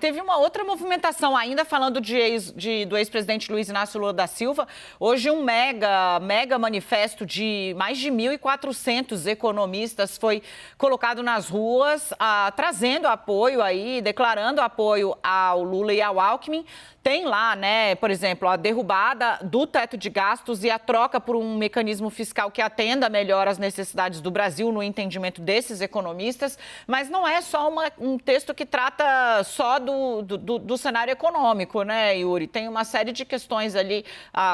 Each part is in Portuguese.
teve uma outra movimentação, ainda falando do ex-presidente Luiz Inácio Lula da Silva. Hoje um mega manifesto de mais de 1.400 economistas foi colocado nas ruas, trazendo apoio aí, declarando apoio ao Lula e ao Alckmin. Tem lá, né, por exemplo, a derrubada do teto de gastos e a troca por um mecanismo fiscal que atenda melhor às necessidades do Brasil, no entendimento desses economistas. Mas não é só um texto que trata só do cenário econômico, né, Yuri? Tem uma série de questões ali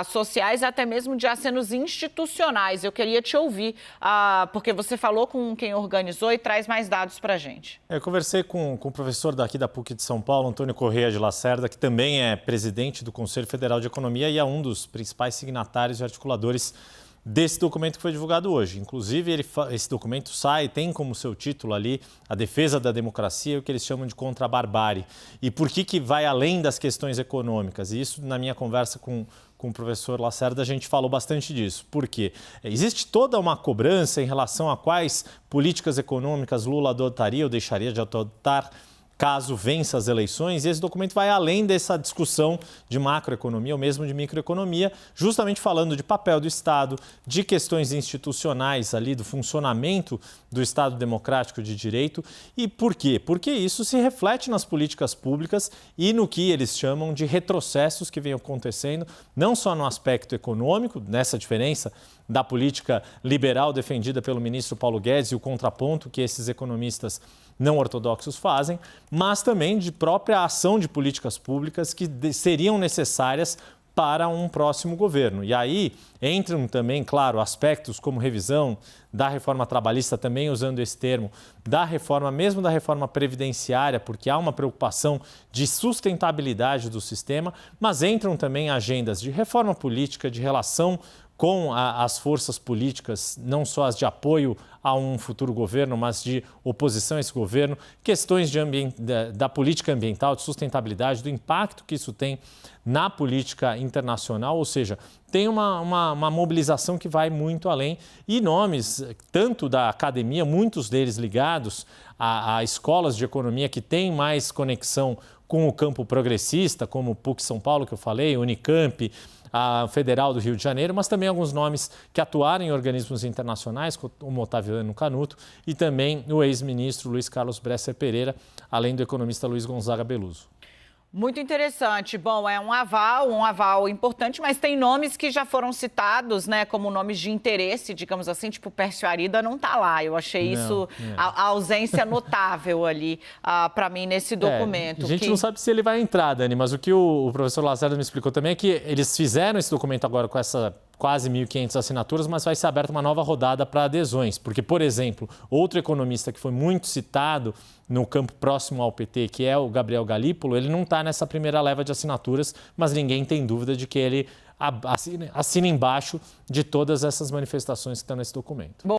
sociais, até mesmo de acenos institucionais. Eu queria te ouvir, porque você falou com quem organizou e traz mais dados para a gente. Eu conversei com o professor daqui da PUC de São Paulo, Antônio Corrêa de Lacerda, que também é presidente do Conselho Federal de Economia e é um dos principais signatários e articuladores desse documento que foi divulgado hoje. Inclusive, esse documento tem como seu título ali a defesa da democracia, o que eles chamam de contra a barbárie. E por que vai além das questões econômicas? E isso, na minha conversa com o professor Lacerda, a gente falou bastante disso. Por quê? Existe toda uma cobrança em relação a quais políticas econômicas Lula adotaria ou deixaria de adotar caso vença as eleições, e esse documento vai além dessa discussão de macroeconomia ou mesmo de microeconomia, justamente falando de papel do Estado, de questões institucionais ali, do funcionamento do Estado democrático de direito. E por quê? Porque isso se reflete nas políticas públicas e no que eles chamam de retrocessos que vem acontecendo, não só no aspecto econômico, nessa diferença da política liberal defendida pelo ministro Paulo Guedes e o contraponto que esses economistas não ortodoxos fazem, mas também de própria ação de políticas públicas que seriam necessárias para um próximo governo. E aí entram também, claro, aspectos como revisão da reforma trabalhista, também usando esse termo, da reforma, mesmo da reforma previdenciária, porque há uma preocupação de sustentabilidade do sistema, mas entram também agendas de reforma política, de relação com as forças políticas, não só as de apoio a um futuro governo, mas de oposição a esse governo, questões da política ambiental, de sustentabilidade, do impacto que isso tem na política internacional, ou seja, tem uma mobilização que vai muito além e nomes, tanto da academia, muitos deles ligados a escolas de economia que têm mais conexão com o campo progressista, como o PUC São Paulo, que eu falei, Unicamp, a Federal do Rio de Janeiro, mas também alguns nomes que atuaram em organismos internacionais, como Otaviano Canuto, e também o ex-ministro Luiz Carlos Bresser Pereira, além do economista Luiz Gonzaga Beluso. Muito interessante. Bom, é um aval importante, mas tem nomes que já foram citados, né, como nomes de interesse, digamos assim, tipo Pércio Arida não está lá. Eu achei a ausência notável ali para mim nesse documento. A gente não sabe se ele vai entrar, Dani, mas o que o professor Lacerda me explicou também é que eles fizeram esse documento agora com essa quase 1.500 assinaturas, mas vai ser aberta uma nova rodada para adesões. Porque, por exemplo, outro economista que foi muito citado no campo próximo ao PT, que é o Gabriel Galípolo, ele não está nessa primeira leva de assinaturas, mas ninguém tem dúvida de que ele assina embaixo de todas essas manifestações que estão nesse documento.